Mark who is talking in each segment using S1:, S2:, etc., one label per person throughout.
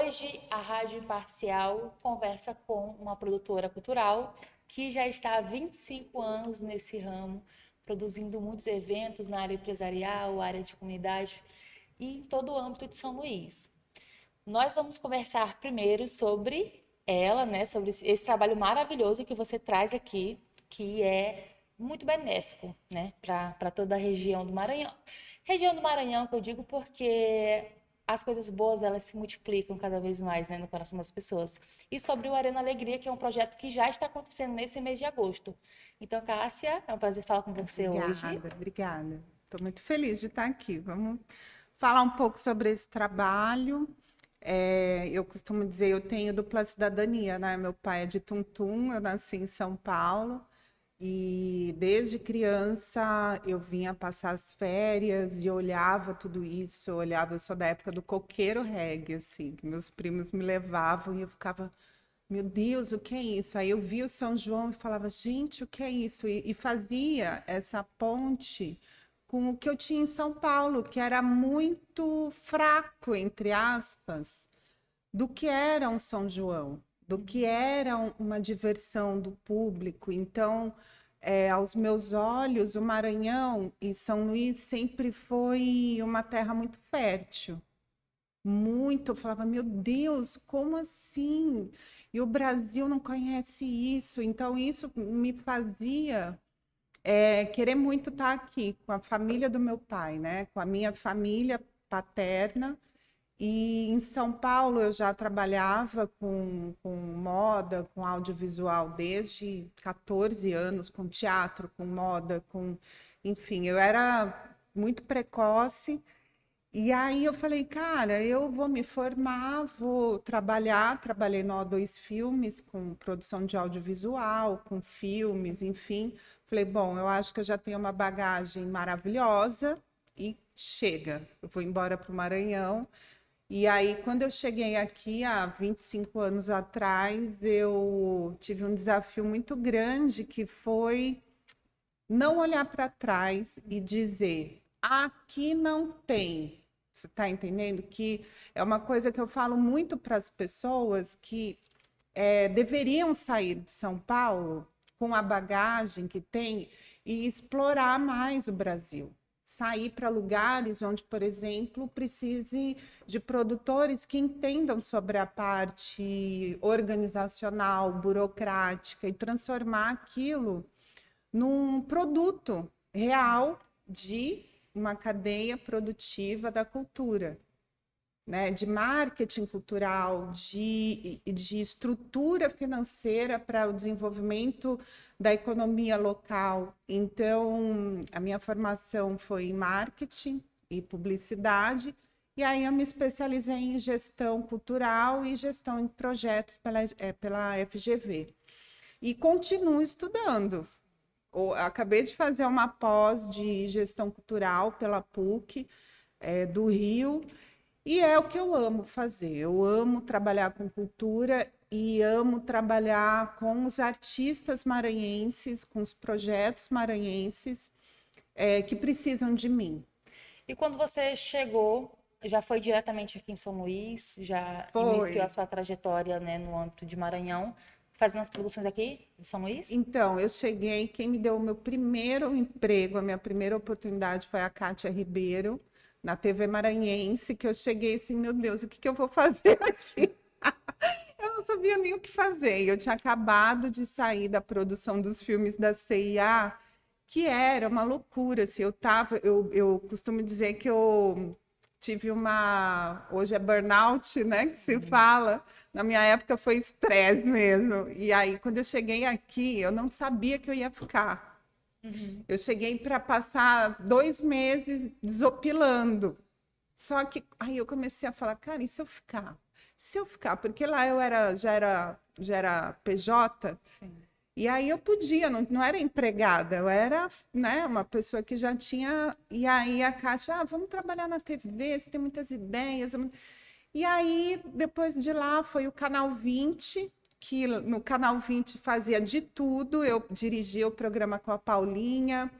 S1: Hoje, a Rádio Imparcial conversa com uma produtora cultural que já está há 25 anos nesse ramo, produzindo muitos eventos na área empresarial, área de comunidade e em todo o âmbito de São Luís. Nós vamos conversar primeiro sobre ela, né, sobre esse trabalho maravilhoso que você traz aqui, que é muito benéfico, né, para toda a região do Maranhão. Região do Maranhão que eu digo porque as coisas boas elas se multiplicam cada vez mais, né, no coração das pessoas. E sobre o Arena Alegria, que é um projeto que já está acontecendo nesse mês de agosto. Então, Cássia, é um prazer falar com você hoje.
S2: Obrigada, obrigada. Estou muito feliz de estar aqui. Vamos falar um pouco sobre esse trabalho. Eu costumo dizer, eu tenho dupla cidadania, né? Meu pai é de Tuntum, eu nasci em São Paulo e desde criança eu vinha passar as férias e olhava tudo isso, eu sou da época do coqueiro reggae, assim, que meus primos me levavam e eu ficava, meu Deus, o que é isso? Aí eu via o São João e falava, gente, o que é isso? E fazia essa ponte com o que eu tinha em São Paulo, que era muito fraco, entre aspas, do que era um São João, do que era uma diversão do público. Então, aos meus olhos, o Maranhão e São Luís sempre foi uma terra muito fértil. Muito, eu falava, meu Deus, como assim? E o Brasil não conhece isso, então isso me fazia querer muito estar aqui com a família do meu pai, né? Com a minha família paterna. E em São Paulo eu já trabalhava com moda, com audiovisual desde 14 anos, com teatro, com moda, enfim, eu era muito precoce. E aí eu falei, cara, eu vou me formar, vou trabalhar. Trabalhei no O2 Filmes com produção de audiovisual, com filmes, enfim. Falei, bom, eu acho que eu já tenho uma bagagem maravilhosa e chega. Eu vou embora para o Maranhão. E aí, quando eu cheguei aqui, há 25 anos atrás, eu tive um desafio muito grande, que foi não olhar para trás e dizer, aqui não tem. Você está entendendo? Que é uma coisa que eu falo muito para as pessoas que deveriam sair de São Paulo com a bagagem que tem e explorar mais o Brasil. Sair para lugares onde, por exemplo, precise de produtores que entendam sobre a parte organizacional, burocrática e transformar aquilo num produto real de uma cadeia produtiva da cultura, né? De marketing cultural, de estrutura financeira para o desenvolvimento da economia local. Então, a minha formação foi em marketing e publicidade, e aí eu me especializei em gestão cultural e gestão em projetos pela FGV. E continuo estudando. Acabei de fazer uma pós de gestão cultural pela PUC, do Rio, e é o que eu amo fazer. Eu amo trabalhar com cultura e amo trabalhar com os artistas maranhenses, com os projetos maranhenses que precisam de mim.
S1: E quando você chegou, já foi diretamente aqui em São Luís, já iniciou a
S2: Foi.
S1: sua trajetória, né, no âmbito de Maranhão, fazendo as produções aqui em São Luís?
S2: Então, eu cheguei, quem me deu o meu primeiro emprego, a minha primeira oportunidade foi a Kátia Ribeiro, na TV Maranhense, que eu cheguei assim, meu Deus, o que que eu vou fazer aqui? Eu não sabia nem o que fazer. Eu tinha acabado de sair da produção dos filmes da CIA, que era uma loucura. Assim, eu costumo dizer que eu tive uma. Hoje é burnout, né? Que se fala. Na minha época foi estresse mesmo. E aí, quando eu cheguei aqui, eu não sabia que eu ia ficar.
S1: Uhum.
S2: Eu cheguei para passar 2 meses desopilando. Só que aí eu comecei a falar, cara, e se eu ficar? Se eu ficar? Porque lá já era PJ,
S1: Sim.
S2: e aí eu podia, não era empregada, eu era, né, uma pessoa que já tinha. E aí a Kátia, vamos trabalhar na TV, você tem muitas ideias. E aí, depois de lá, foi o Canal 20, que no Canal 20 fazia de tudo. Eu dirigia o programa com a Paulinha,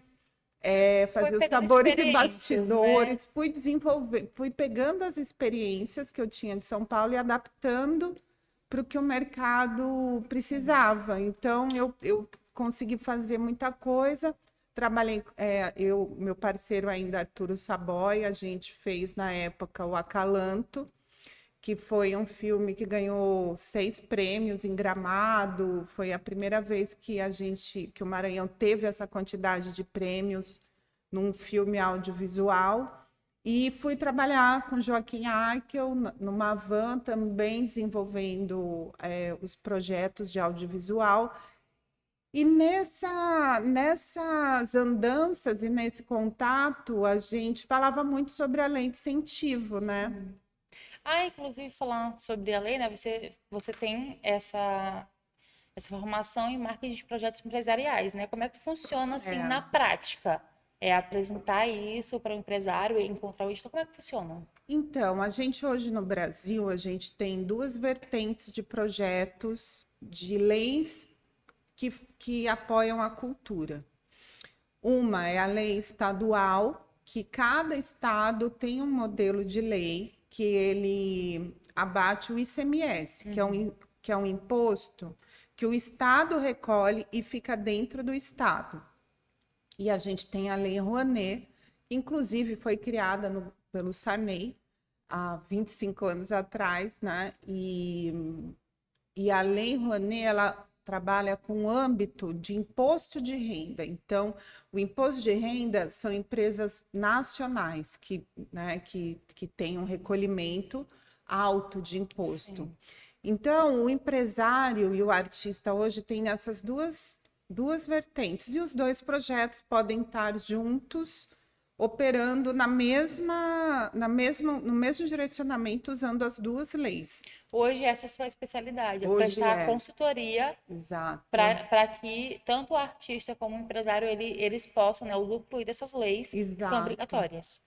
S1: Foi
S2: fazer os
S1: pegando
S2: sabores e
S1: experiências, né?
S2: bastidores, fui desenvolver, fui pegando as experiências que eu tinha de São Paulo e adaptando para o que o mercado
S1: Sim.
S2: precisava. Então, eu consegui fazer muita coisa. Trabalhei, meu parceiro ainda, Arturo Saboy, a gente fez na época o Acalanto, que foi um filme que ganhou 6 prêmios em Gramado. Foi a primeira vez que o Maranhão teve essa quantidade de prêmios num filme audiovisual. E fui trabalhar com Joaquim Aickel numa van também desenvolvendo os projetos de audiovisual. E nessas andanças e nesse contato, a gente falava muito sobre a lei de incentivo, né?
S1: Sim. Ah, inclusive, falando sobre a lei, né? Você tem essa formação em marketing de projetos empresariais, né? Como é que funciona, assim,
S2: É.
S1: na prática? É apresentar isso para o empresário e encontrar o Então, como é que funciona?
S2: Então, a gente hoje no Brasil, a gente tem duas vertentes de projetos de leis que apoiam a cultura. Uma é a lei estadual, que cada estado tem um modelo de lei que ele abate o ICMS, que é um imposto que o estado recolhe e fica dentro do estado. E a gente tem a Lei Rouanet, que inclusive foi criada pelo Sarney há 25 anos atrás, né? E a Lei Rouanet, ela trabalha com o âmbito de imposto de renda. Então, o imposto de renda são empresas nacionais né, que têm um recolhimento alto de imposto.
S1: Sim.
S2: Então, o empresário e o artista hoje têm essas duas vertentes, e os dois projetos podem estar juntos, operando no mesmo direcionamento, usando as duas leis.
S1: Hoje, essa é a sua especialidade, é
S2: Hoje
S1: prestar
S2: é,
S1: consultoria
S2: exato,
S1: para que tanto o artista como o empresário eles possam, né, usufruir dessas leis que são
S2: exato.
S1: obrigatórias.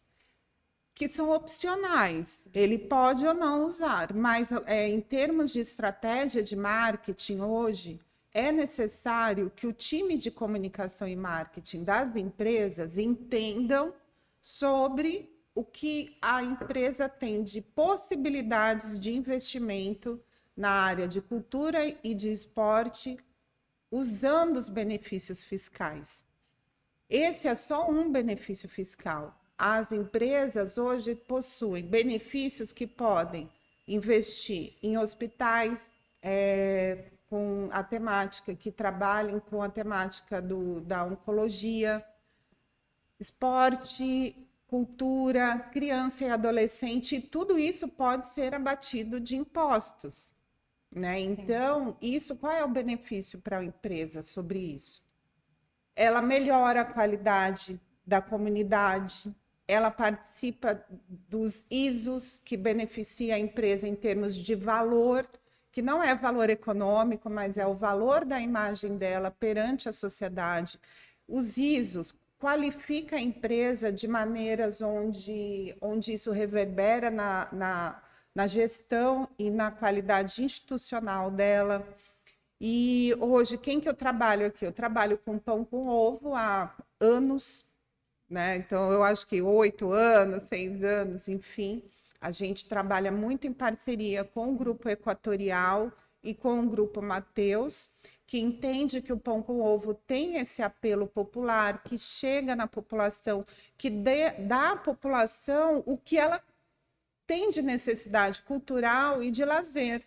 S2: Que são opcionais, ele pode ou não usar, mas em termos de estratégia de marketing hoje, é necessário que o time de comunicação e marketing das empresas entendam sobre o que a empresa tem de possibilidades de investimento na área de cultura e de esporte, usando os benefícios fiscais. Esse é só um benefício fiscal. As empresas hoje possuem benefícios que podem investir em hospitais com a temática, que trabalhem com a temática da oncologia, esporte, cultura, criança e adolescente, e tudo isso pode ser abatido de impostos, né?
S1: Sim.
S2: Então, qual é o benefício para a empresa sobre isso? Ela melhora a qualidade da comunidade, ela participa dos ISOs, que beneficia a empresa em termos de valor, que não é valor econômico, mas é o valor da imagem dela perante a sociedade. Os ISOs qualifica a empresa de maneiras onde isso reverbera na gestão e na qualidade institucional dela. E hoje, quem que eu trabalho aqui? Eu trabalho com pão com ovo há anos, né? Então, eu acho que 8 anos, 6 anos, enfim. A gente trabalha muito em parceria com o Grupo Equatorial e com o Grupo Mateus, que entende que o pão com ovo tem esse apelo popular, que chega na população, que dá à população o que ela tem de necessidade cultural e de lazer.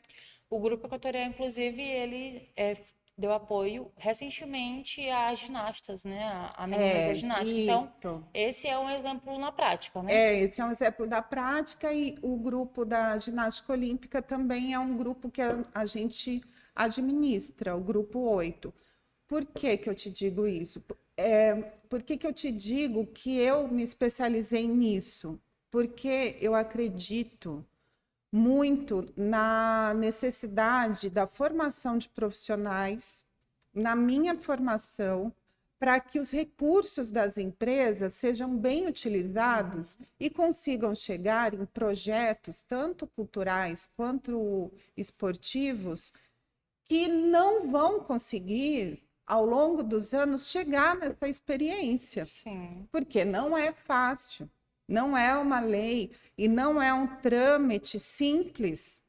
S1: O Grupo Equatorial, inclusive, deu apoio recentemente às ginastas, né? A meninas da ginástica. Então,
S2: Isso.
S1: esse é um exemplo na prática, né?
S2: Esse é um exemplo da prática, e o grupo da ginástica olímpica também é um grupo que a gente administra, o grupo 8. Por que que eu te digo isso? Por que que eu te digo que eu me especializei nisso? Porque eu acredito muito na necessidade da formação de profissionais, na minha formação, para que os recursos das empresas sejam bem utilizados e consigam chegar em projetos, tanto culturais quanto esportivos, que não vão conseguir ao longo dos anos, chegar nessa experiência,
S1: Sim,
S2: porque não é fácil, não é uma lei e não é um trâmite simples,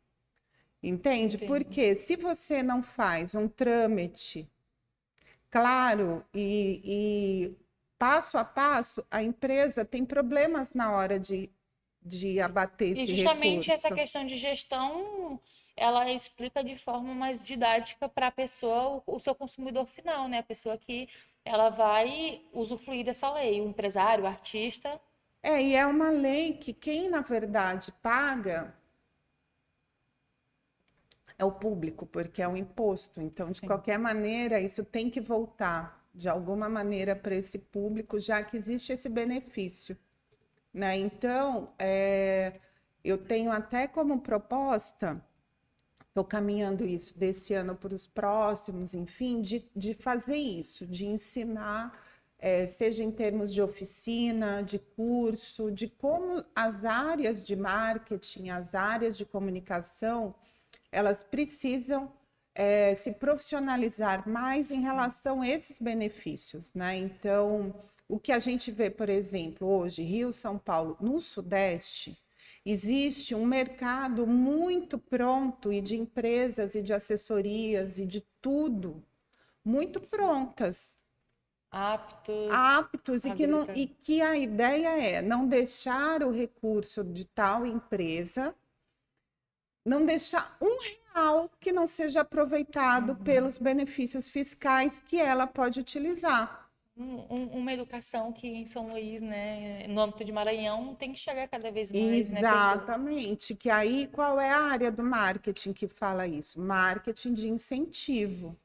S2: entende?
S1: entendo.
S2: Porque se você não faz um trâmite claro e passo a passo, a empresa tem problemas na hora de abater
S1: E
S2: esse
S1: justamente essa
S2: recurso.
S1: questão de gestão, ela explica de forma mais didática para a pessoa, o seu consumidor final, né? A pessoa que ela vai usufruir dessa lei, o empresário, o artista.
S2: É, e é uma lei que quem, na verdade, paga é o público, porque é um imposto. Então, de
S1: Sim.
S2: qualquer maneira, isso tem que voltar de alguma maneira para esse público, já que existe esse benefício, né? Então, eu tenho até como proposta, estou caminhando isso desse ano para os próximos, enfim, de fazer isso, de ensinar, seja em termos de oficina, de curso, de como as áreas de marketing, as áreas de comunicação, elas precisam se profissionalizar mais em relação a esses benefícios, né? Então, o que a gente vê, por exemplo, hoje, Rio, São Paulo, no Sudeste, existe um mercado muito pronto e de empresas e de assessorias e de tudo muito prontas,
S1: Aptos,
S2: aptos e
S1: habilitados.
S2: que a ideia é não deixar o recurso de tal empresa, não deixar um real que não seja aproveitado pelos benefícios fiscais que ela pode utilizar.
S1: Uma educação que em São Luís, né, no âmbito de Maranhão, tem que chegar cada vez mais, né, pessoas.
S2: Exatamente, que aí qual é a área do marketing que fala isso? Marketing de incentivo.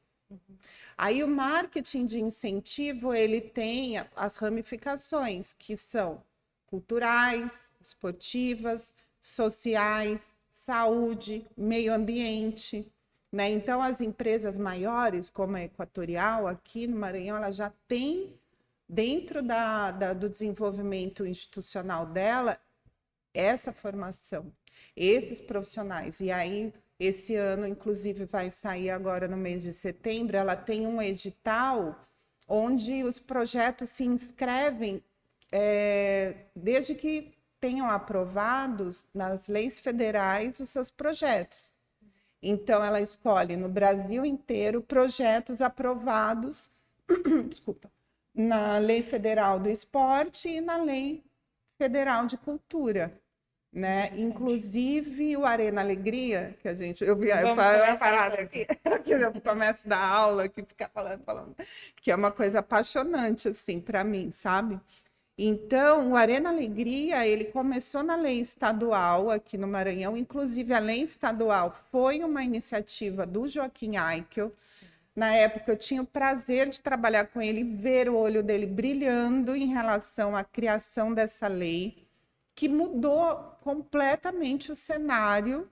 S2: Aí o marketing de incentivo, ele tem as ramificações, que são culturais, esportivas, sociais, saúde, meio ambiente, né? Então, as empresas maiores, como a Equatorial, aqui no Maranhão, ela já tem, dentro do desenvolvimento institucional dela, essa formação, esses profissionais. E aí, esse ano, inclusive, vai sair agora no mês de setembro, ela tem um edital onde os projetos se inscrevem desde que tenham aprovados nas leis federais os seus projetos. Então, ela escolhe no Brasil inteiro projetos aprovados, desculpa, na Lei Federal do Esporte e na Lei Federal de Cultura, né?
S1: Interessante.
S2: Inclusive o Arena Alegria, que a gente, eu vi, eu
S1: Vamos
S2: falo uma
S1: conversar
S2: parada
S1: sobre.
S2: aqui, que eu começo da aula, que fica falando, que é uma coisa apaixonante, assim, para mim, sabe? Então, o Arena Alegria, ele começou na lei estadual aqui no Maranhão, inclusive a lei estadual foi uma iniciativa do Joaquim Eichel. Na época, eu tinha o prazer de trabalhar com ele, ver o olho dele brilhando em relação à criação dessa lei, que mudou completamente o cenário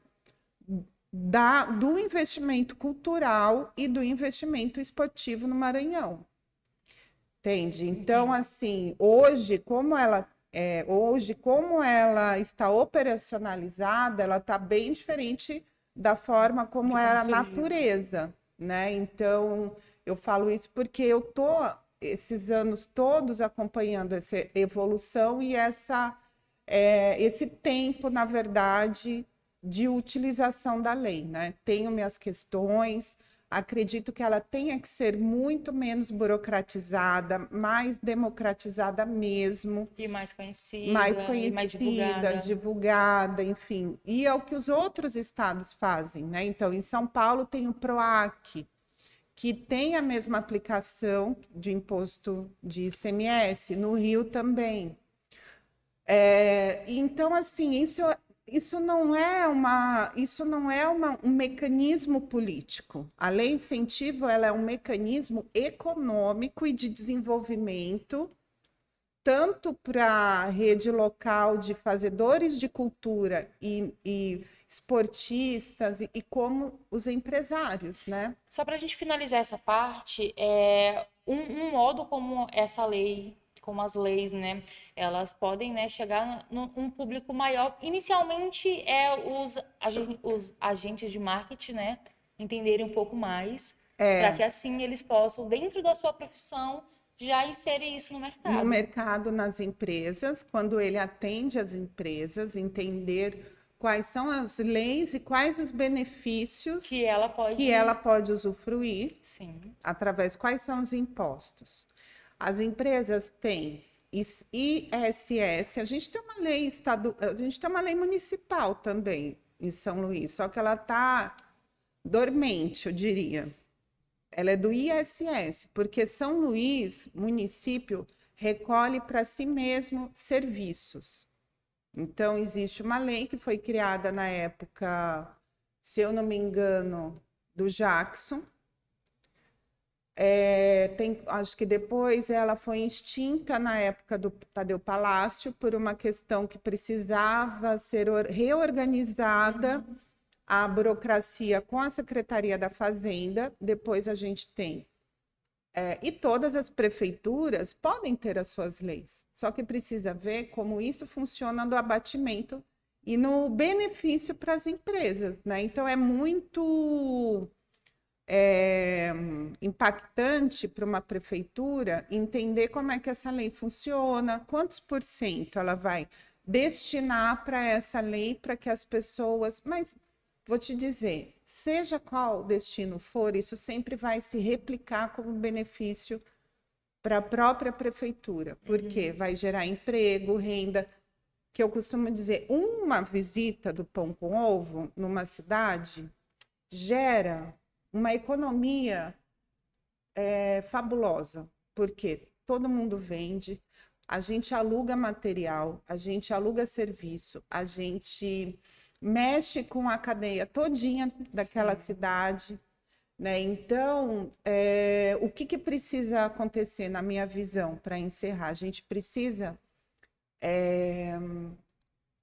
S2: do investimento cultural e do investimento esportivo no Maranhão. Entende? Então,
S1: Entendo.
S2: assim, hoje, como ela está operacionalizada, ela está bem diferente da forma
S1: De
S2: como
S1: como
S2: era a
S1: surgiu.
S2: natureza, né? Então, eu falo isso porque eu tô esses anos todos acompanhando essa evolução e esse tempo, na verdade, de utilização da lei, né? Tenho minhas questões, acredito que ela tenha que ser muito menos burocratizada, mais democratizada mesmo,
S1: E mais
S2: mais
S1: conhecida, e mais
S2: conhecida,
S1: divulgada.
S2: divulgada, enfim. E é o que os outros estados fazem, né? Então, em São Paulo tem o PROAC, que tem a mesma aplicação de imposto de ICMS, no Rio também. Então, assim, isso não é um mecanismo político. A lei de incentivo, ela é um mecanismo econômico e de desenvolvimento, tanto para a rede local de fazedores de cultura e esportistas, e como os empresários, né?
S1: Só para a gente finalizar essa parte, um modo como essa lei, como as leis, né, elas podem, né, chegar num público maior. Inicialmente os agentes de marketing, né, entenderem um pouco mais. para que assim eles possam, dentro da sua profissão, já inserir isso no
S2: No
S1: mercado.
S2: mercado, nas empresas, quando ele atende as empresas, entender quais são as leis e quais os benefícios
S1: Que ela
S2: que ela pode usufruir,
S1: sim,
S2: através quais são os impostos. As empresas têm ISS, a gente tem uma lei a gente tem uma lei municipal também em São Luís, só que ela está dormente, eu diria. Ela é do ISS, porque São Luís, município, recolhe para si mesmo serviços. Então, existe uma lei que foi criada na época, se eu não me engano, do Jackson. Acho que depois ela foi extinta na época do Tadeu Palácio, por uma questão que precisava ser reorganizada a burocracia com a Secretaria da Fazenda. Depois a gente tem. E todas as prefeituras podem ter as suas leis, só que precisa ver como isso funciona no abatimento e no benefício para as empresas, né? Então, é muito impactante para uma prefeitura entender como é que essa lei funciona, quantos por cento ela vai destinar para essa lei, para que as pessoas... Mas vou te dizer, seja qual destino for, isso sempre vai se replicar como benefício para a própria prefeitura, porque vai gerar emprego, renda, que eu costumo dizer, uma visita do pão com ovo numa cidade gera uma economia fabulosa, porque todo mundo vende, a gente aluga material, a gente aluga serviço, a gente mexe com a cadeia todinha daquela cidade, né? Então, o que precisa acontecer, na minha visão, para encerrar? A gente precisa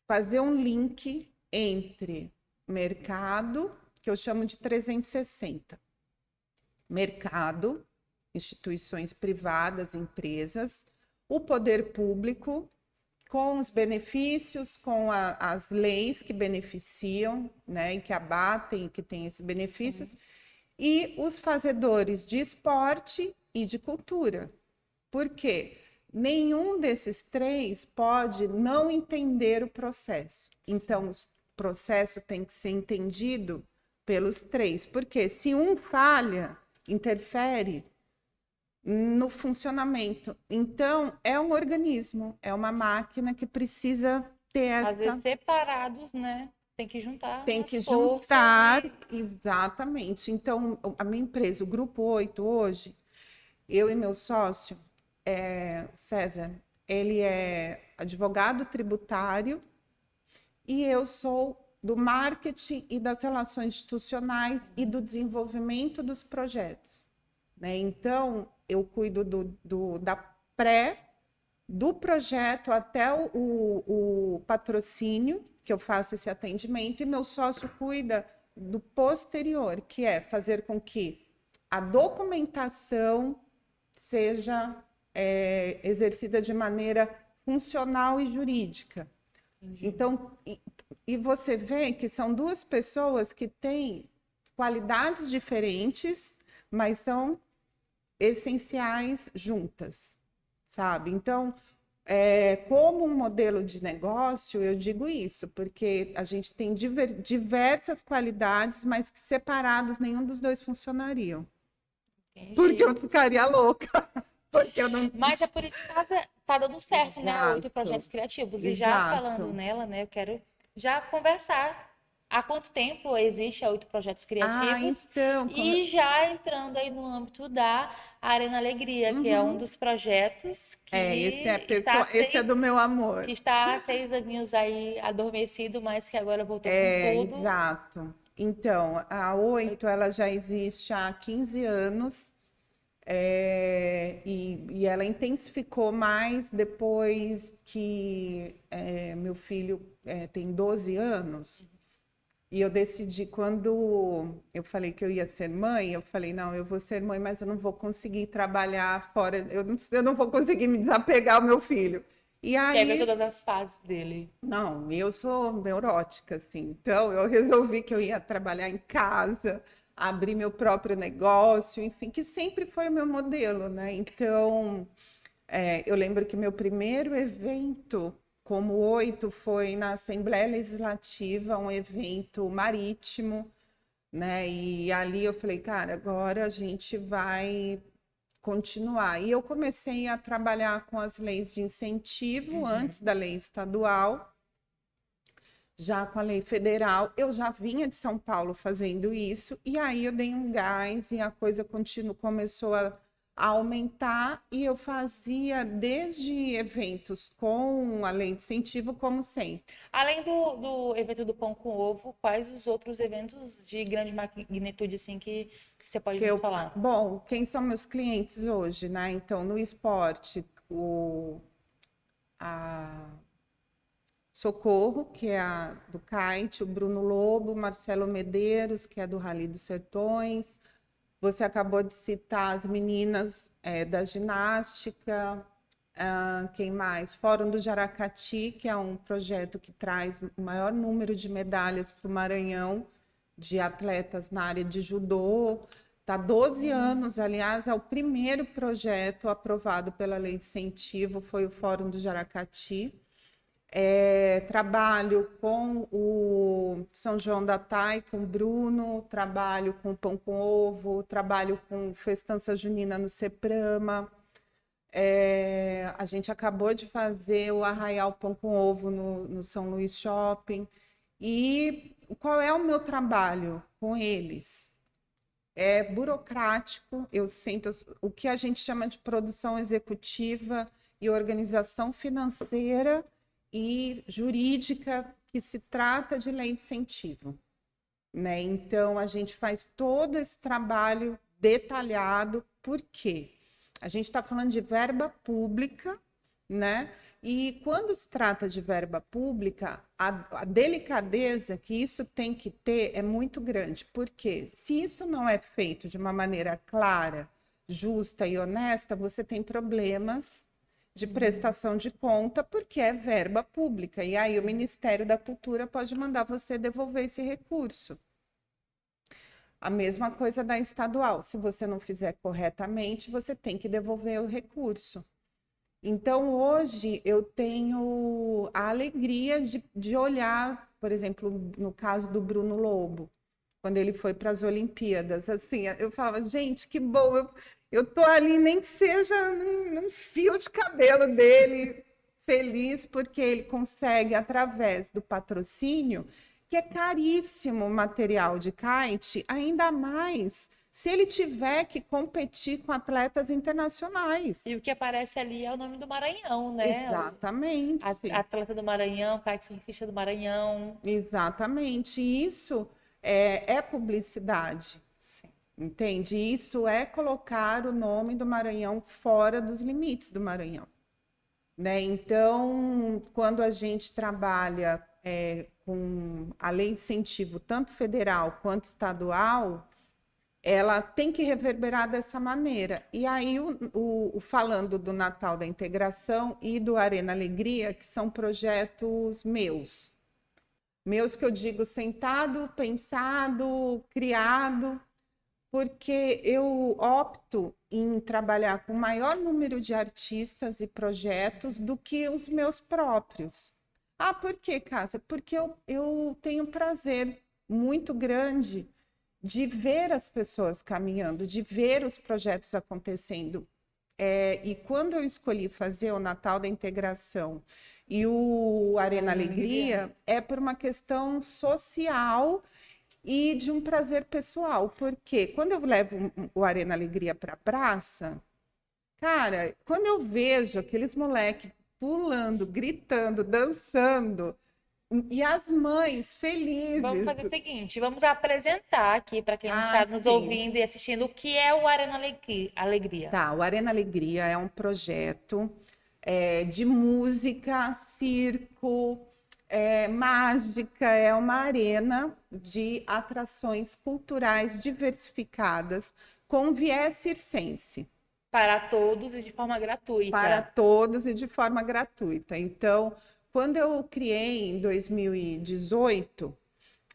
S2: fazer um link entre mercado, que eu chamo de 360. Mercado, instituições privadas, empresas, o poder público, com os benefícios, com as leis que beneficiam, né, e que abatem, que têm esses benefícios, sim, e os fazedores de esporte e de cultura. Por quê? Nenhum desses três pode não entender o processo. Então, o processo tem que ser entendido pelos três, porque se um falha, interfere no funcionamento. Então, é um organismo, é uma máquina que precisa ter essa...
S1: Às vezes separados, né? Tem que juntar
S2: Tem
S1: as
S2: que
S1: forças
S2: juntar, exatamente. Então, a minha empresa, o Grupo 8 hoje, eu e meu sócio, César, ele é advogado tributário e eu sou do marketing e das relações institucionais e do desenvolvimento dos projetos, né? Então, eu cuido da do projeto até o patrocínio, que eu faço esse atendimento, e meu sócio cuida do posterior, que é fazer com que a documentação seja exercida de maneira funcional e jurídica. Entendi. Então, e você vê que são duas pessoas que têm qualidades diferentes, mas são essenciais juntas, sabe? Então, como um modelo de negócio, eu digo isso, porque a gente tem diversas qualidades, mas que separados nenhum dos dois funcionariam. Entendi. Porque eu ficaria louca. Porque eu não...
S1: Mas é por isso que tá dando certo,
S2: Exato.
S1: né? 8 projetos criativos. E
S2: Exato.
S1: já falando nela, né? Eu quero já conversar. Há quanto tempo existe a 8 projetos criativos?
S2: Então,
S1: E já entrando aí no âmbito da Arena Alegria, que é um dos projetos que
S2: esse é do meu amor.
S1: Que está há 6 aninhos aí adormecido, mas que agora voltou com tudo.
S2: Exato. Então, a 8 ela já existe há 15 anos. E ela intensificou mais depois que meu filho tem 12 anos. E eu decidi, quando eu falei que eu ia ser mãe, eu falei, não, eu vou ser mãe, mas eu não vou conseguir trabalhar fora, eu não vou conseguir me desapegar ao meu filho. E aí...
S1: Quer ver todas as fases dele.
S2: Não, eu sou neurótica, assim. Então, eu resolvi que eu ia trabalhar em casa, abrir meu próprio negócio, enfim, que sempre foi o meu modelo, né? Então, eu lembro que meu primeiro evento como 8 foi na Assembleia Legislativa, um evento marítimo, né? E ali eu falei, cara, agora a gente vai continuar. E eu comecei a trabalhar com as leis de incentivo antes da lei estadual, já com a lei federal. Eu já vinha de São Paulo fazendo isso, e aí eu dei um gás e a coisa começou a aumentar, e eu fazia desde eventos com a lei de incentivo, como sempre.
S1: Além do evento do pão com ovo, quais os outros eventos de grande magnitude assim que você pode nos falar?
S2: Bom, quem são meus clientes hoje, né? Então, no esporte, a Socorro, que é a do kite, o Bruno Lobo, Marcelo Medeiros, que é do Rally dos Sertões. Você acabou de citar as meninas da ginástica. Quem mais? Fórum do Jaracati, que é um projeto que traz o maior número de medalhas para o Maranhão, de atletas na área de judô. Está 12 anos, aliás, é o primeiro projeto aprovado pela Lei de Incentivo, foi o Fórum do Jaracati. Trabalho com o São João da Tai, com o Bruno, trabalho com o Pão com Ovo, trabalho com Festança Junina no Ceprama. A gente acabou de fazer o Arraial Pão com Ovo no São Luís Shopping. E qual é o meu trabalho com eles? É burocrático, eu sinto o que a gente chama de produção executiva e organização financeira e jurídica, que se trata de lei de incentivo, né? Então, a gente faz todo esse trabalho detalhado, por quê? A gente está falando de verba pública, né? E quando se trata de verba pública, a delicadeza que isso tem que ter é muito grande, porque se isso não é feito de uma maneira clara, justa e honesta, você tem problemas de prestação de conta, porque é verba pública. E aí o Ministério da Cultura pode mandar você devolver esse recurso. A mesma coisa da estadual. Se você não fizer corretamente, você tem que devolver o recurso. Então, hoje, eu tenho a alegria de olhar, por exemplo, no caso do Bruno Lobo, quando ele foi para as Olimpíadas, assim, eu falava, gente, que bom, eu tô ali, nem que seja num fio de cabelo dele, feliz, porque ele consegue, através do patrocínio, que é caríssimo o material de kite, ainda mais se ele tiver que competir com atletas internacionais.
S1: E o que aparece ali é o nome do Maranhão, né?
S2: Exatamente.
S1: Atleta do Maranhão, kitesurfista do Maranhão.
S2: Exatamente. Isso é publicidade.
S1: Sim.
S2: Entende? Isso é colocar o nome do Maranhão fora dos limites do Maranhão, né? Então, quando a gente trabalha com a lei de incentivo, tanto federal quanto estadual, ela tem que reverberar dessa maneira. E aí, falando do Natal da Integração e do Arena Alegria, que são projetos meus que eu digo sentado, pensado, criado, porque eu opto em trabalhar com maior número de artistas e projetos do que os meus próprios. Ah, por quê, Cássia? Porque eu tenho um prazer muito grande de ver as pessoas caminhando, de ver os projetos acontecendo. E quando eu escolhi fazer o Natal da Integração e o Arena Alegria, é por uma questão social e de um prazer pessoal, porque quando eu levo o Arena Alegria para a praça, cara, quando eu vejo aqueles moleques pulando, gritando, dançando, e as mães felizes.
S1: Vamos fazer o seguinte, vamos apresentar aqui para quem está nos ouvindo e assistindo o que é o Arena Alegria.
S2: Tá, o Arena Alegria é um projeto de música, circo, mágica, é uma arena de atrações culturais diversificadas com viés circense.
S1: Para todos e de forma gratuita.
S2: Para todos e de forma gratuita. Então, quando eu criei em 2018,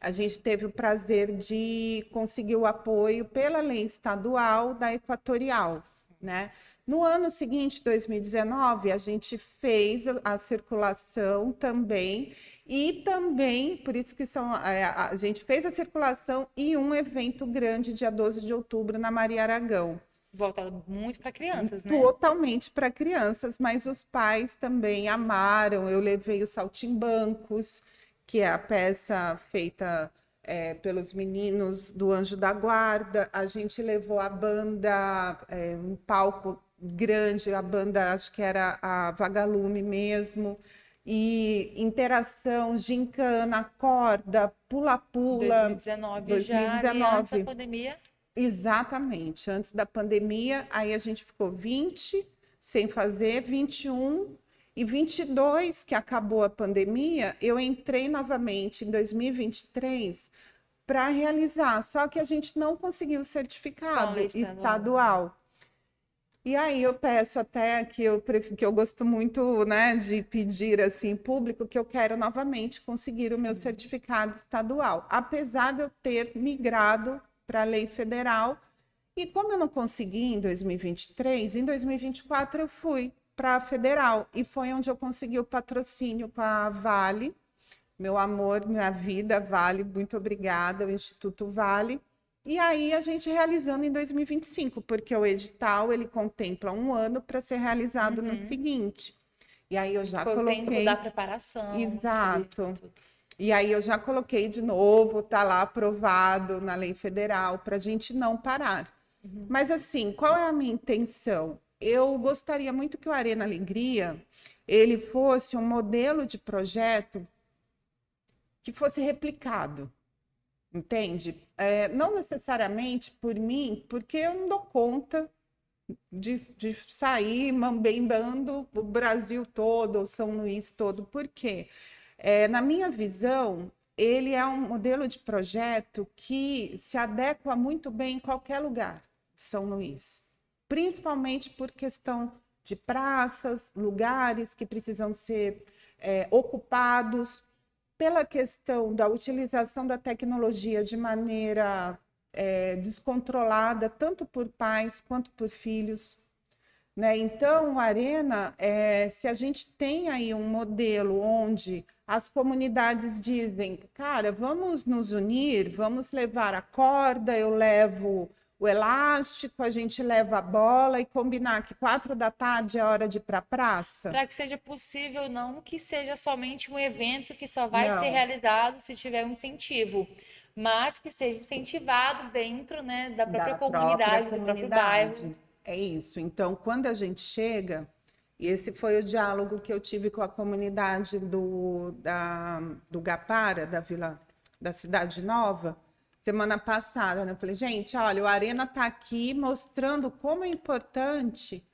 S2: a gente teve o prazer de conseguir o apoio pela lei estadual da Equatorial, né? No ano seguinte, 2019, a gente fez a circulação também, e também, por isso que a gente fez a circulação e um evento grande, dia 12 de outubro, na Maria Aragão.
S1: Voltado muito para crianças, né?
S2: Totalmente para crianças, mas os pais também amaram. Eu levei os Saltimbancos, que é a peça feita pelos meninos do Anjo da Guarda. A gente levou a banda, um palco grande, a banda, acho que era a Vagalume mesmo, e interação, gincana, corda, pula-pula.
S1: 2019 já, ali antes da pandemia.
S2: Exatamente, antes da pandemia, aí a gente ficou 20 sem fazer, 21 e 22, que acabou a pandemia, eu entrei novamente em 2023 para realizar, só que a gente não conseguiu o certificado estadual. E aí eu peço até que eu gosto muito, né, de pedir assim em público, que eu quero novamente conseguir o meu certificado estadual, apesar de eu ter migrado para a lei federal. E como eu não consegui em 2023, em 2024 eu fui para a federal, e foi onde eu consegui o patrocínio com a Vale, meu amor, minha vida, Vale, muito obrigada, o Instituto Vale. E aí a gente realizando em 2025, porque o edital ele contempla um ano para ser realizado no seguinte. E aí eu já coloquei.
S1: Foi o tempo da preparação.
S2: Exato. E aí eu já coloquei de novo, tá lá aprovado na lei federal, para a gente não parar. Mas assim, qual é a minha intenção? Eu gostaria muito que o Arena Alegria ele fosse um modelo de projeto que fosse replicado. Entende? Não necessariamente por mim, porque eu não dou conta de sair mambembando o Brasil todo, o São Luís todo. Por quê? Na minha visão, ele é um modelo de projeto que se adequa muito bem em qualquer lugar de São Luís, principalmente por questão de praças, lugares que precisam ser ocupados, pela questão da utilização da tecnologia de maneira descontrolada, tanto por pais quanto por filhos, né? Então, a Arena, se a gente tem aí um modelo onde as comunidades dizem, cara, vamos nos unir, vamos levar a corda, eu levo o elástico, a gente leva a bola e combinar que 4 da tarde é hora de ir para a praça.
S1: Para que seja possível, não que seja somente um evento que só vai ser realizado se tiver um incentivo, mas que seja incentivado dentro, né, da própria comunidade, do próprio bairro.
S2: É isso. Então, quando a gente chega, e esse foi o diálogo que eu tive com a comunidade do Gapara, da Cidade Nova, semana passada, né? Eu falei, gente, olha, o Arena está aqui mostrando como é importante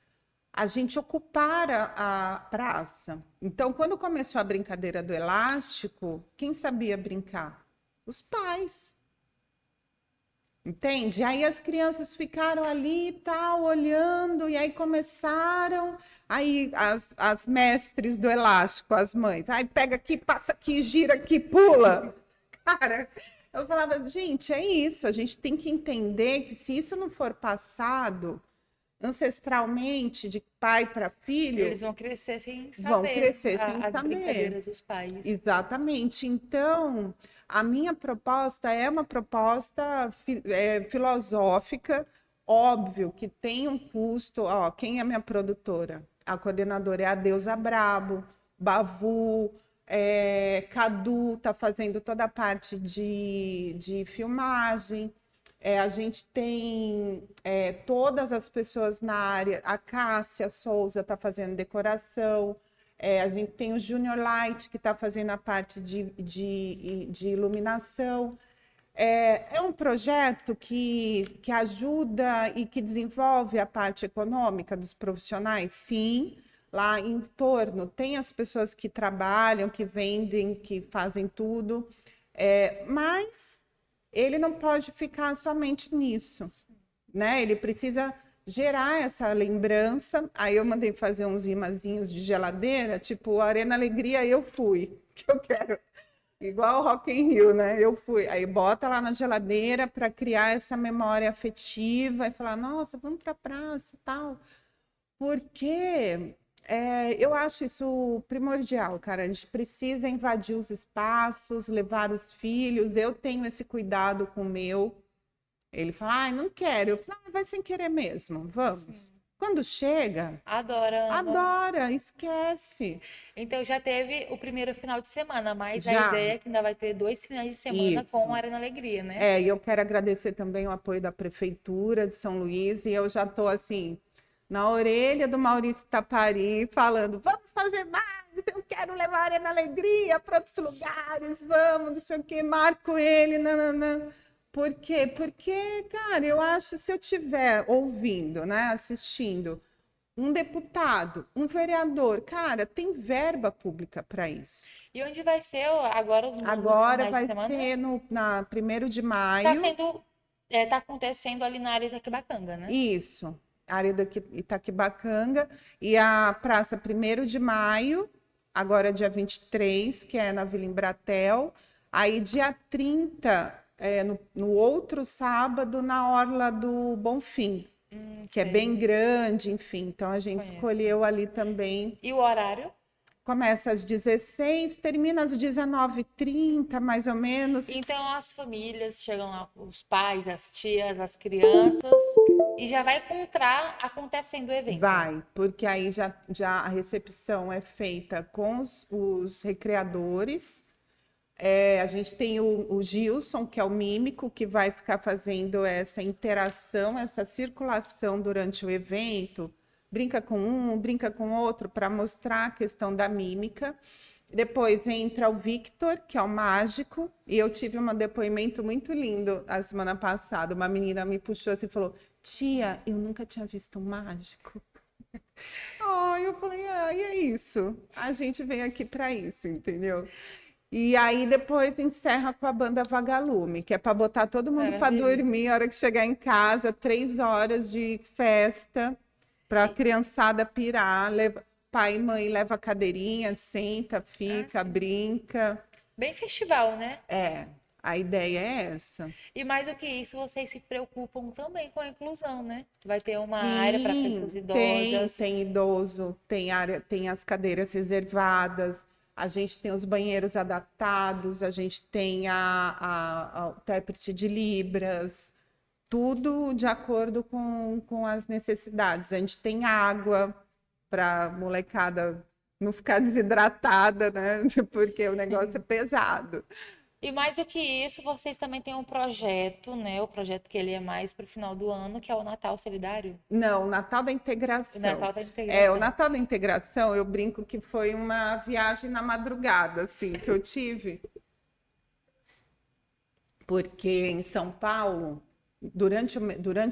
S2: a gente ocupar a praça. Então, quando começou a brincadeira do elástico, quem sabia brincar? Os pais. Entende? Aí as crianças ficaram ali e tal, olhando, e aí começaram, aí as mestres do elástico, as mães, aí pega aqui, passa aqui, gira aqui, pula. Cara, eu falava, gente, é isso, a gente tem que entender que se isso não for passado ancestralmente, de pai para filho,
S1: eles vão crescer sem saber.
S2: Vão crescer sem
S1: as
S2: saber.
S1: Brincadeiras dos pais.
S2: Exatamente. Então, a minha proposta é uma proposta filosófica, óbvio que tem um custo. Ó, quem é minha produtora? A coordenadora é a Deusa Brabo, Bavu, Cadu está fazendo toda a parte de filmagem. A gente tem todas as pessoas na área, a Cássia Souza está fazendo decoração, a gente tem o Junior Light, que está fazendo a parte de iluminação. É um projeto que ajuda e que desenvolve a parte econômica dos profissionais, sim. Lá em torno tem as pessoas que trabalham, que vendem, que fazem tudo, mas ele não pode ficar somente nisso, né? Ele precisa gerar essa lembrança. Aí eu mandei fazer uns imazinhos de geladeira, tipo, Arena Alegria, eu fui, que eu quero Igual o Rock in Rio, né? Eu fui, aí bota lá na geladeira para criar essa memória afetiva e falar, nossa, vamos para a praça e tal. Porque eu acho isso primordial, cara. A gente precisa invadir os espaços, levar os filhos. Eu tenho esse cuidado com o meu. Ele fala, ai, não quero. Eu falo, vai sem querer mesmo, vamos.
S1: Sim.
S2: Quando chega,
S1: Adora, ama.
S2: adora, esquece.
S1: Então já teve o primeiro final de semana, mas a
S2: Já,
S1: ideia é que ainda vai ter 2 finais de semana com
S2: isso.
S1: Arena Alegria, né?
S2: E eu quero agradecer também o apoio da Prefeitura de São Luís, e eu já estou assim, na orelha do Maurício Tapari, falando: vamos fazer mais, eu quero levar a Arena Alegria para outros lugares, vamos, não sei o quê, marco ele, nananã. Por quê? Porque, cara, eu acho se eu estiver ouvindo, né, assistindo, um deputado, um vereador, cara, tem verba pública para isso.
S1: E onde vai ser agora os
S2: Agora
S1: finais de
S2: vai
S1: semana?
S2: ser na 1º de
S1: Tá
S2: maio.
S1: sendo, tá acontecendo ali na área Itaquibacanga, né?
S2: Isso, área do Itaquibacanga e a Praça 1º de Maio, agora dia 23, que é na Vila Embratel. Aí dia 30, no outro sábado, na Orla do Bonfim, que é bem
S1: Sei,
S2: grande, enfim. Então a gente
S1: conheço.
S2: escolheu ali também.
S1: E o horário?
S2: Começa às 16, termina às 19h30, mais ou menos.
S1: Então as famílias chegam lá, os pais, as tias, as crianças, e já vai encontrar acontecendo o evento.
S2: Vai, porque aí já a recepção é feita com os recreadores. A gente tem o Gilson, que é o mímico, que vai ficar fazendo essa interação, essa circulação durante o evento. Brinca com um, brinca com outro, para mostrar a questão da mímica. Depois entra o Victor, que é o mágico, e eu tive um depoimento muito lindo a semana passada. Uma menina me puxou assim e falou: tia, eu nunca tinha visto um mágico. Eu falei, e é isso. A gente vem aqui para isso, entendeu? E aí depois encerra com a banda Vagalume, que é para botar todo mundo para
S1: Maravilha.
S2: dormir, a hora que chegar em casa, 3 horas de festa, para a
S1: E,
S2: criançada pirar, pai e mãe leva a cadeirinha, senta, fica,
S1: sim.
S2: brinca.
S1: Bem festival, né?
S2: A ideia é essa.
S1: E mais do que isso, vocês se preocupam também com a inclusão, né? Vai ter uma área para pessoas
S2: Sim,
S1: idosas.
S2: tem idoso, tem área, tem as cadeiras reservadas, a gente tem os banheiros adaptados, a gente tem o intérprete de Libras, tudo de acordo com as necessidades. A gente tem água para a molecada não ficar desidratada, né? Porque o negócio é
S1: Sim.
S2: pesado.
S1: E mais do que isso, vocês também têm um projeto, né? O projeto que ele é mais para o final do ano, que é o Natal Solidário.
S2: Não, o Natal da
S1: O
S2: Integração.
S1: Natal da
S2: O
S1: Integração.
S2: Natal da Integração, eu brinco que foi uma viagem na madrugada, assim, que eu tive, porque em São Paulo, durante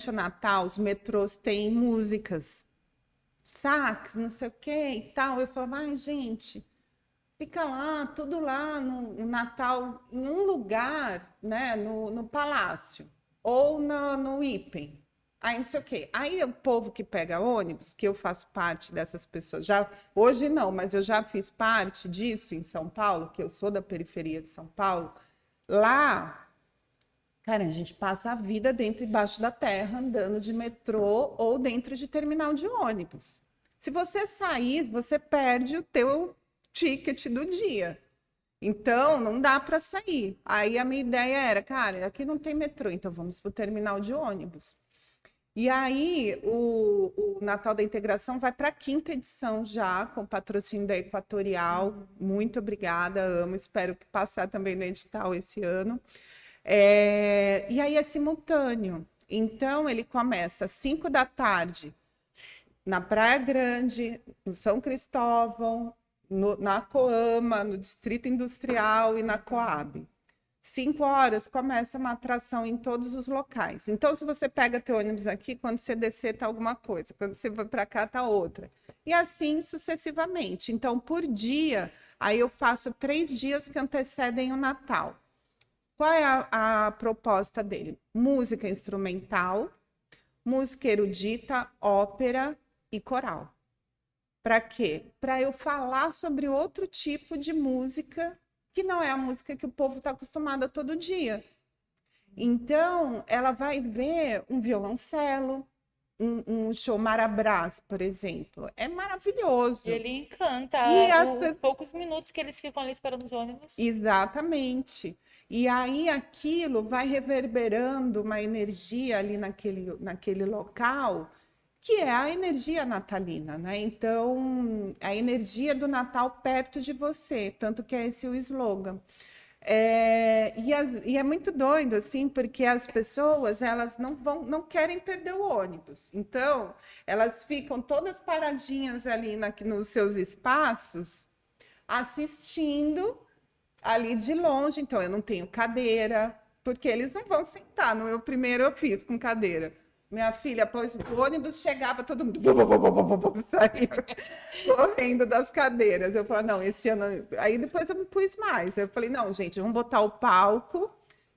S2: o Natal, os metrôs têm músicas, sax, não sei o quê e tal. Eu falava, ai, gente, fica lá, tudo lá no Natal, em um lugar, né, no Palácio, ou no IPEM. Aí não sei o quê. Aí o povo que pega ônibus, que eu faço parte dessas pessoas, já hoje não, mas eu já fiz parte disso em São Paulo, que eu sou da periferia de São Paulo. Lá, cara, a gente passa a vida dentro e embaixo da terra, andando de metrô ou dentro de terminal de ônibus. Se você sair, você perde o teu ticket do dia. Então, não dá para sair. Aí a minha ideia era, cara, aqui não tem metrô, então vamos para o terminal de ônibus. E aí, o Natal da Integração vai para a 5ª edição já, com patrocínio da Equatorial. Muito obrigada, amo. Espero que passar também no edital esse ano. E aí é simultâneo. Então, ele começa às 5 da tarde na Praia Grande, no São Cristóvão, na Coama, no Distrito Industrial e na Coab. 5 horas começa uma atração em todos os locais. Então, se você pega teu ônibus aqui, quando você descer, tá alguma coisa. Quando você vai para cá, tá outra. E assim sucessivamente. Então, por dia, aí eu faço 3 dias que antecedem o Natal. Qual é a proposta dele? Música instrumental, música erudita, ópera e coral. Para quê? Para eu falar sobre outro tipo de música que não é a música que o povo está acostumado a todo dia. Então, ela vai ver um violoncelo, um show Marabras, por exemplo. É
S1: E
S2: maravilhoso.
S1: ele encanta
S2: E as
S1: os poucos minutos que eles ficam ali esperando os ônibus.
S2: Exatamente. E aí aquilo vai reverberando uma energia ali naquele local, que é a energia natalina, né? Então, a energia do Natal perto de você, tanto que é esse o slogan. E é muito doido, assim, porque as pessoas, elas não querem perder o ônibus. Então, elas ficam todas paradinhas ali nos seus espaços, assistindo ali de longe. Então, eu não tenho cadeira, porque eles não vão sentar. No meu primeiro eu fiz com cadeira. Minha filha, pois o ônibus chegava, todo mundo saía correndo das cadeiras. Eu falei, não, esse ano. Aí depois eu me pus mais. Eu falei, não, gente, vamos botar o palco.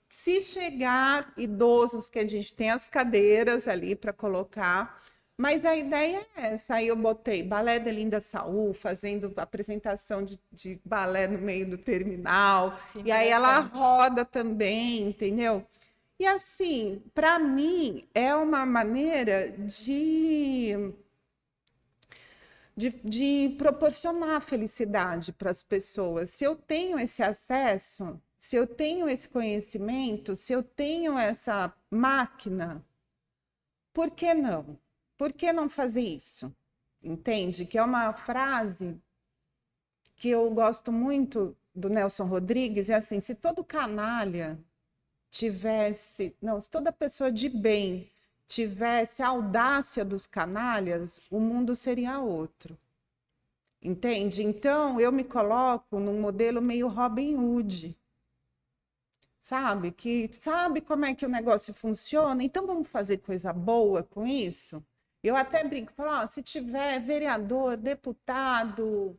S2: Se chegar idosos, que a gente tem as cadeiras ali para colocar. Mas a ideia é essa. Aí eu botei Balé de Linda Saúl, fazendo apresentação de balé no meio do terminal.
S1: Que
S2: E aí ela
S1: interessante.
S2: roda também, entendeu? E assim, para mim, é uma maneira de proporcionar felicidade para as pessoas. Se eu tenho esse acesso, se eu tenho esse conhecimento, se eu tenho essa máquina, por que não? Por que não fazer isso? Entende? Que é uma frase que eu gosto muito do Nelson Rodrigues, é assim, se todo canalha tivesse, não, se toda pessoa de bem tivesse a audácia dos canalhas, o mundo seria outro. Entende? Então, eu me coloco num modelo meio Robin Hood, sabe? Que sabe como é que o negócio funciona, então vamos fazer coisa boa com isso? Eu até brinco, falo, ó, se tiver vereador, deputado,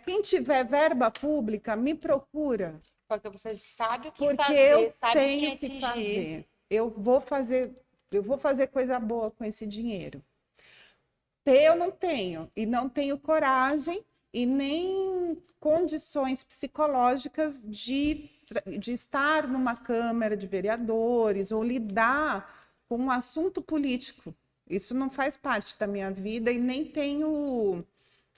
S2: quem tiver verba pública, me procura,
S1: Porque você sabe o que
S2: porque eu
S1: fazer, sabe
S2: sei
S1: quem
S2: o que
S1: atingir.
S2: fazer. Eu vou fazer coisa boa com esse dinheiro. Eu não tenho, e não tenho coragem e nem condições psicológicas de estar numa Câmara de Vereadores ou lidar com um assunto político. Isso não faz parte da minha vida e nem tenho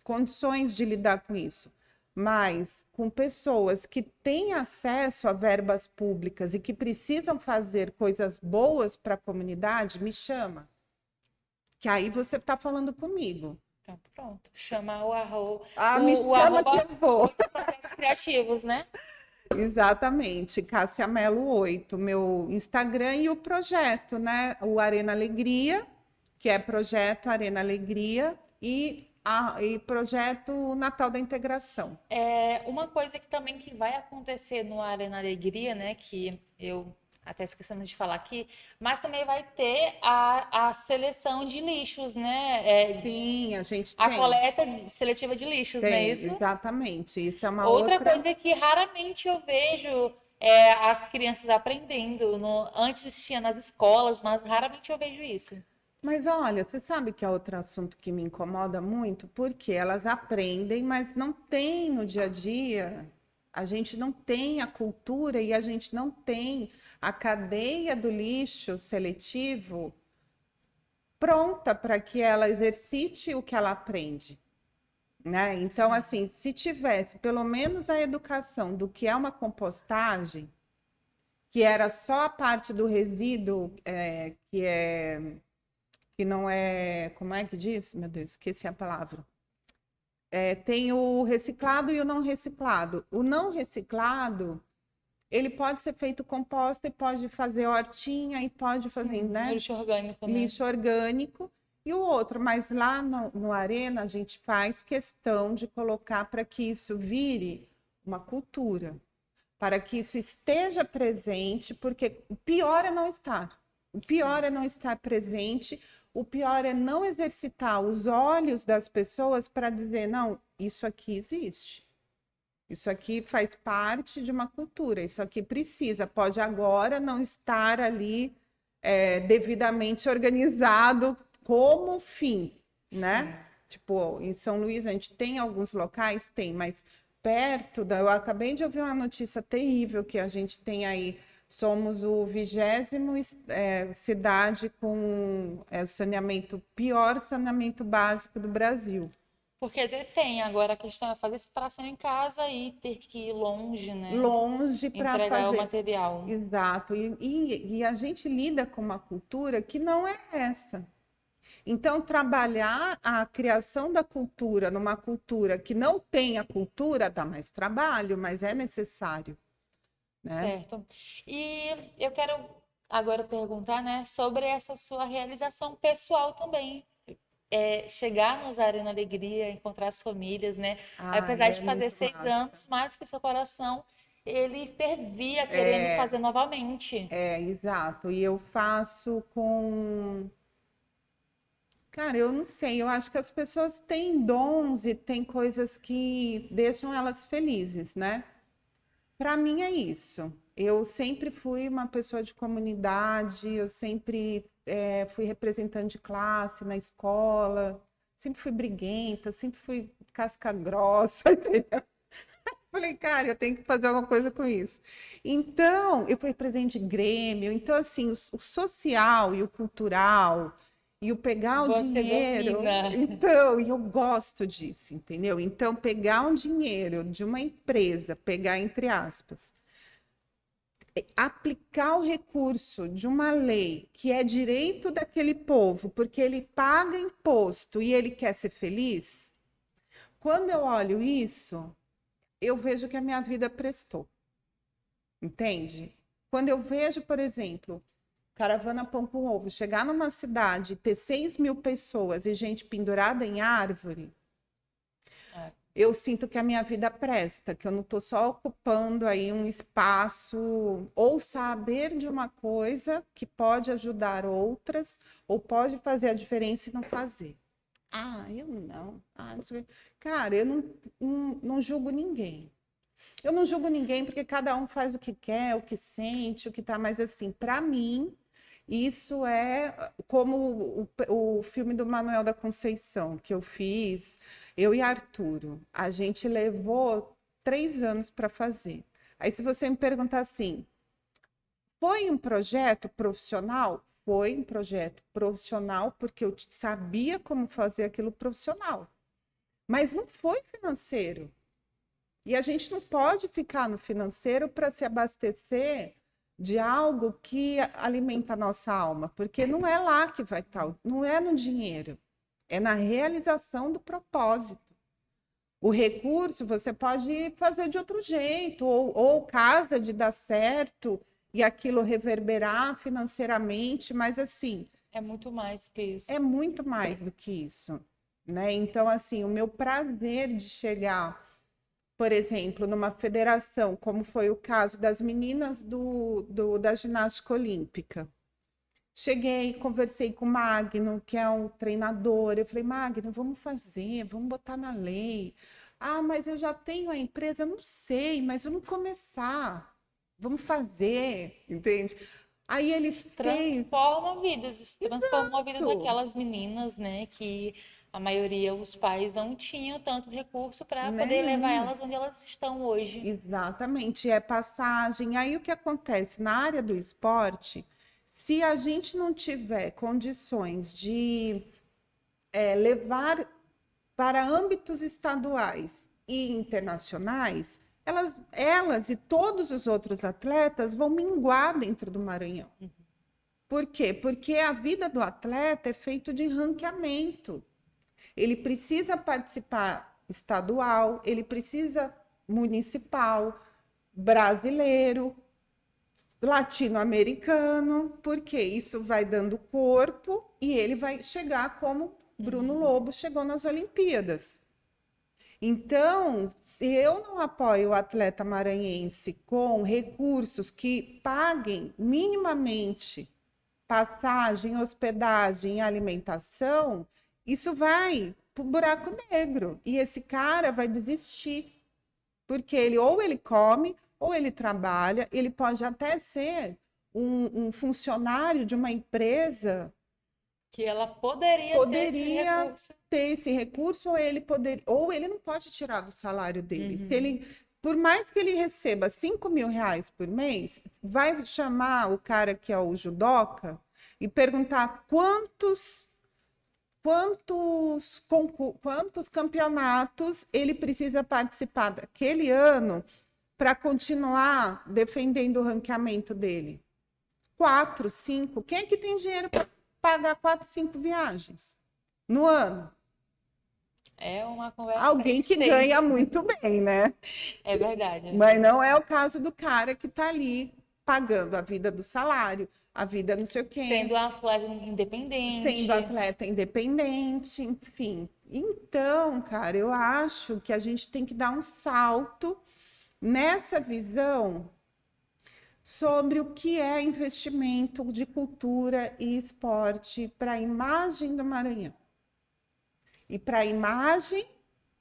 S2: condições de lidar com isso. Mas com pessoas que têm acesso a verbas públicas e que precisam fazer coisas boas para a comunidade, me chama. Que aí você está falando comigo.
S1: Então, pronto. Chama o arroba,
S2: Ah, me
S1: o
S2: chama que
S1: arroba
S2: eu vou.
S1: 8 processos criativos, né?
S2: Exatamente, Cássia Melo 8, meu Instagram e o projeto, né? O Arena Alegria, que é projeto Arena Alegria, e projeto Natal da Integração.
S1: Uma coisa que também que vai acontecer no Arena Alegria, né? Que eu até esquecemos de falar aqui, mas também vai ter a seleção de lixos, né?
S2: Sim, a gente
S1: A
S2: tem,
S1: coleta seletiva de lixos, não é
S2: tem,
S1: isso?
S2: exatamente. Isso é uma
S1: Outra
S2: outra.
S1: coisa que raramente eu vejo as crianças aprendendo. Antes tinha nas escolas, mas raramente eu vejo isso.
S2: Mas olha, você sabe que é outro assunto que me incomoda muito, porque elas aprendem, mas não tem no dia a dia. A gente não tem a cultura e a gente não tem a cadeia do lixo seletivo pronta para que ela exercite o que ela aprende, né? Então,
S1: Sim.
S2: assim, se tivesse pelo menos a educação do que é uma compostagem, que era só a parte do resíduo, que não é, como é que diz? Meu Deus, esqueci a palavra. Tem o reciclado e o não reciclado. O não reciclado, ele pode ser feito composta e pode fazer hortinha e pode fazer,
S1: Sim,
S2: né?
S1: lixo orgânico, né?
S2: Lixo orgânico. E o outro, mas lá no Arena a gente faz questão de colocar para que isso vire uma cultura, para que isso esteja presente, porque o pior é não estar. O pior é não estar presente, o pior é não exercitar os olhos das pessoas para dizer, não, isso aqui existe. Isso aqui faz parte de uma cultura, isso aqui pode agora não estar ali devidamente organizado como fim, né?
S1: Sim.
S2: Tipo, em São Luís a gente tem alguns locais, tem, mas perto da. Eu acabei de ouvir uma notícia terrível que a gente tem aí. Somos o 20º cidade com saneamento, pior saneamento básico do Brasil.
S1: Porque tem, agora a questão é fazer separação em casa e ter que ir longe, né?
S2: Longe para
S1: Entregar o
S2: fazer.
S1: material.
S2: Exato. E a gente lida com uma cultura que não é essa. Então, trabalhar a criação da cultura numa cultura que não tem a cultura dá mais trabalho, mas é necessário, né?
S1: Certo. E eu quero agora perguntar, né, sobre essa sua realização pessoal também. Chegar nos Arena Alegria, encontrar as famílias, né?
S2: Ai,
S1: Apesar
S2: é
S1: de fazer
S2: muito
S1: 6 anos,
S2: massa.
S1: mais que seu coração, ele fervia querendo
S2: É,
S1: fazer novamente.
S2: exato. E eu faço com. Cara, eu não sei, eu acho que as pessoas têm dons e têm coisas que deixam elas felizes, né? Para mim é isso. Eu sempre fui uma pessoa de comunidade, eu sempre fui representante de classe na escola, sempre fui briguenta, sempre fui casca grossa, entendeu? Falei, cara, eu tenho que fazer alguma coisa com isso. Então, eu fui presidente de Grêmio, então, assim, o social e o cultural e o pegar o
S1: Você
S2: dinheiro,
S1: domina.
S2: então, e eu gosto disso, entendeu? Então, pegar um dinheiro de uma empresa, pegar entre aspas, aplicar o recurso de uma lei que é direito daquele povo, porque ele paga imposto e ele quer ser feliz, quando eu olho isso, eu vejo que a minha vida prestou, entende? Quando eu vejo, por exemplo, caravana Pão com Ovo, chegar numa cidade, ter 6.000 pessoas e gente pendurada em árvore,
S1: É,
S2: eu sinto que a minha vida presta, que eu não estou só ocupando aí um espaço ou saber de uma coisa que pode ajudar outras ou pode fazer a diferença e não fazer. Ah, eu não. Ah, não sei o quê. Cara, eu não julgo ninguém. Eu não julgo ninguém porque cada um faz o que quer, o que sente, o que tá. Mas assim, para mim, isso é como o filme do Manuel da Conceição que eu fiz, eu e Arturo. A gente levou 3 anos para fazer. Aí, se você me perguntar assim, foi um projeto profissional? Foi um projeto profissional porque eu sabia como fazer aquilo profissional. Mas não foi financeiro. E a gente não pode ficar no financeiro para se abastecer de algo que alimenta a nossa alma, porque não é lá que vai estar, não é no dinheiro, é na realização do propósito. O recurso você pode fazer de outro jeito, ou casa de dar certo e aquilo reverberar financeiramente, mas assim,
S1: é muito mais que isso.
S2: é muito mais do que isso, né? Então, assim, o meu prazer de chegar, por exemplo, numa federação, como foi o caso das meninas da ginástica olímpica. Cheguei, conversei com o Magno, que é um treinador. Eu falei, Magno, vamos fazer, vamos botar na lei. Ah, mas eu já tenho a empresa, não sei, mas vamos começar. Vamos fazer, entende? Aí ele fez.
S1: Transforma vidas, isso transformou a vida
S2: Exato.
S1: daquelas meninas, né, que a maioria, os pais não tinham tanto recurso para poder levar
S2: Nenhum.
S1: elas onde elas estão hoje.
S2: Exatamente, é passagem. Aí o que acontece na área do esporte, se a gente não tiver condições de levar para âmbitos estaduais e internacionais, elas e todos os outros atletas vão minguar dentro do Maranhão. Por quê? Porque a vida do atleta é feito de ranqueamento. Ele precisa participar estadual, ele precisa municipal, brasileiro, latino-americano, porque isso vai dando corpo e ele vai chegar como Bruno Lobo chegou nas Olimpíadas. Então, se eu não apoio o atleta maranhense com recursos que paguem minimamente passagem, hospedagem e alimentação, isso vai para o buraco negro. E esse cara vai desistir. Porque ele ou ele come, ou ele trabalha, ele pode até ser um funcionário de uma empresa
S1: Que ela poderia ter esse
S2: Poderia
S1: recurso.
S2: ter esse recurso, ou ele não pode tirar do salário dele. Se
S1: Uhum.
S2: ele, por mais que ele receba 5 mil reais por mês, vai chamar o cara que é o judoca e perguntar quantos campeonatos ele precisa participar daquele ano para continuar defendendo o ranqueamento dele. 4, 5. Quem é que tem dinheiro para pagar 4, 5 viagens no ano?
S1: É uma conversa
S2: Alguém que
S1: extensa.
S2: ganha muito bem, né?
S1: É verdade.
S2: Mas não é o caso do cara que está ali pagando a vida do salário, a vida não sei o quê,
S1: Sendo um atleta independente.
S2: sendo atleta independente, enfim. Então, cara, eu acho que a gente tem que dar um salto nessa visão sobre o que é investimento de cultura e esporte para a imagem do Maranhão. E para a imagem,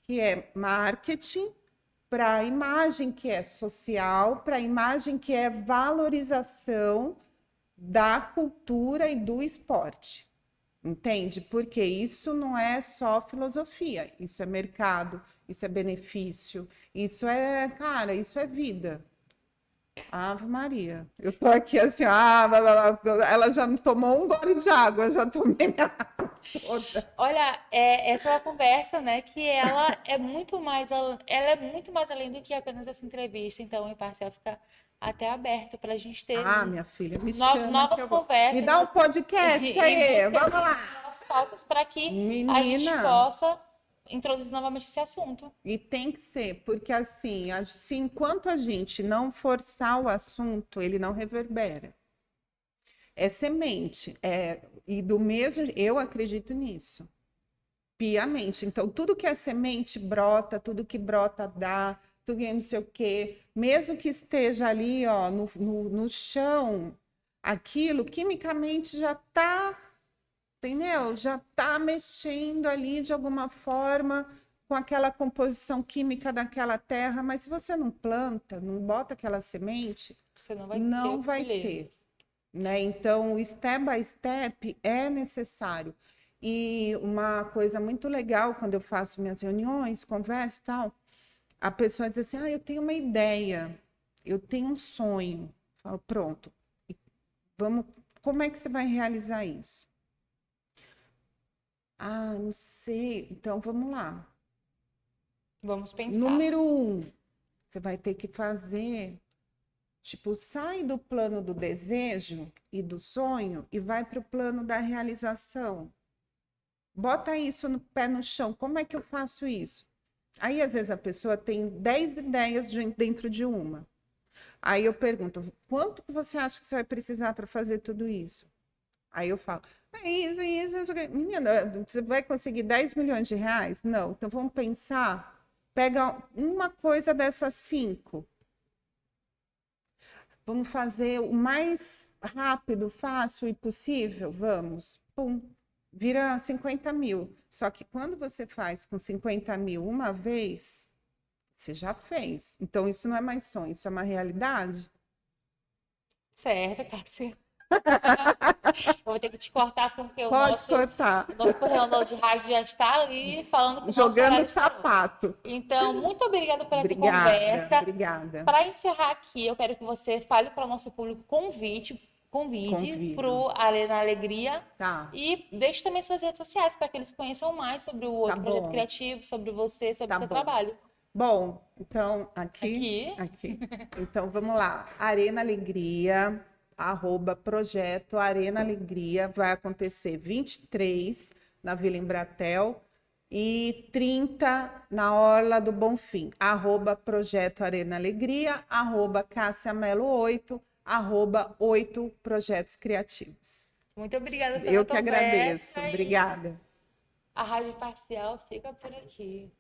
S2: que é marketing, para a imagem que é social, para a imagem que é valorização da cultura e do esporte. Entende? Porque isso não é só filosofia, isso é mercado, isso é benefício, isso é, cara, isso é vida. Ave Maria. Eu tô aqui assim, ela já tomou um gole de água, eu já tomei minha água toda.
S1: Olha, essa é uma conversa, né, que ela é muito mais, ela é muito mais além do que apenas essa entrevista. Então, o Imparcial fica até aberto para a gente ter
S2: Minha filha, me chama que
S1: novas
S2: eu vou.
S1: conversas
S2: Me dá um podcast
S1: e
S2: aí,
S1: busca
S2: vamos
S1: de
S2: lá.
S1: novas pautas para que a gente
S2: Menina,
S1: possa introduzir novamente esse assunto.
S2: e tem que ser, porque assim, enquanto a gente não forçar o assunto, ele não reverbera. É semente, e do mesmo, eu acredito nisso, piamente. Então, tudo que é semente brota, tudo que brota dá, tudo que não sei o quê, mesmo que esteja ali, ó, no chão, aquilo quimicamente já está, entendeu? Já está mexendo ali de alguma forma com aquela composição química daquela terra, mas se você não planta, não bota aquela semente,
S1: Você não vai ter
S2: não
S1: o que
S2: vai
S1: colher.
S2: ter, né? Então, o step by step é necessário. E uma coisa muito legal quando eu faço minhas reuniões, converso e tal, a pessoa diz assim: eu tenho uma ideia, eu tenho um sonho. Eu falo, pronto, vamos, como é que você vai realizar isso? Não sei, então vamos lá.
S1: Vamos pensar.
S2: Número 1, você vai ter que fazer, tipo, sai do plano do desejo e do sonho e vai para o plano da realização. Bota isso no pé no chão. Como é que eu faço isso? Aí, às vezes, a pessoa tem 10 ideias dentro de uma. Aí eu pergunto, quanto que você acha que você vai precisar para fazer tudo isso? Aí eu falo, isso. Menina, você vai conseguir 10 milhões de reais? Não. Então, vamos pensar. Pega uma coisa dessas 5. Vamos fazer o mais rápido, fácil e possível? Vamos. Pum. Vira 50 mil. Só que quando você faz com 50 mil uma vez, você já fez. Então, isso não é mais sonho, isso é uma realidade.
S1: Certo, Cássia. Eu vou ter que te cortar porque o
S2: Pode
S1: nosso
S2: cortar.
S1: coordenador de rádio já está ali falando que o nosso
S2: Jogando
S1: horário está.
S2: sapato.
S1: Então, muito obrigada por essa
S2: Obrigada,
S1: conversa.
S2: obrigada.
S1: Para encerrar aqui, eu quero que você fale para o nosso público, convide
S2: Convido.
S1: para o Arena Alegria
S2: Tá,
S1: e deixe também suas redes sociais para que eles conheçam mais sobre o outro projeto
S2: bom.
S1: criativo, sobre você, sobre o
S2: Tá
S1: seu
S2: bom.
S1: trabalho.
S2: Bom, então, aqui. Então, vamos lá. Arena Alegria, @projeto Arena Alegria, vai acontecer 23 na Vila Embratel e 30 na Orla do Bonfim. @projeto Arena Alegria, @Cássia Melo 8, @8 Projetos Criativos.
S1: Muito obrigada pela
S2: Eu que
S1: conversa
S2: agradeço.
S1: e
S2: Obrigada.
S1: a Rádio Parcial fica por aqui.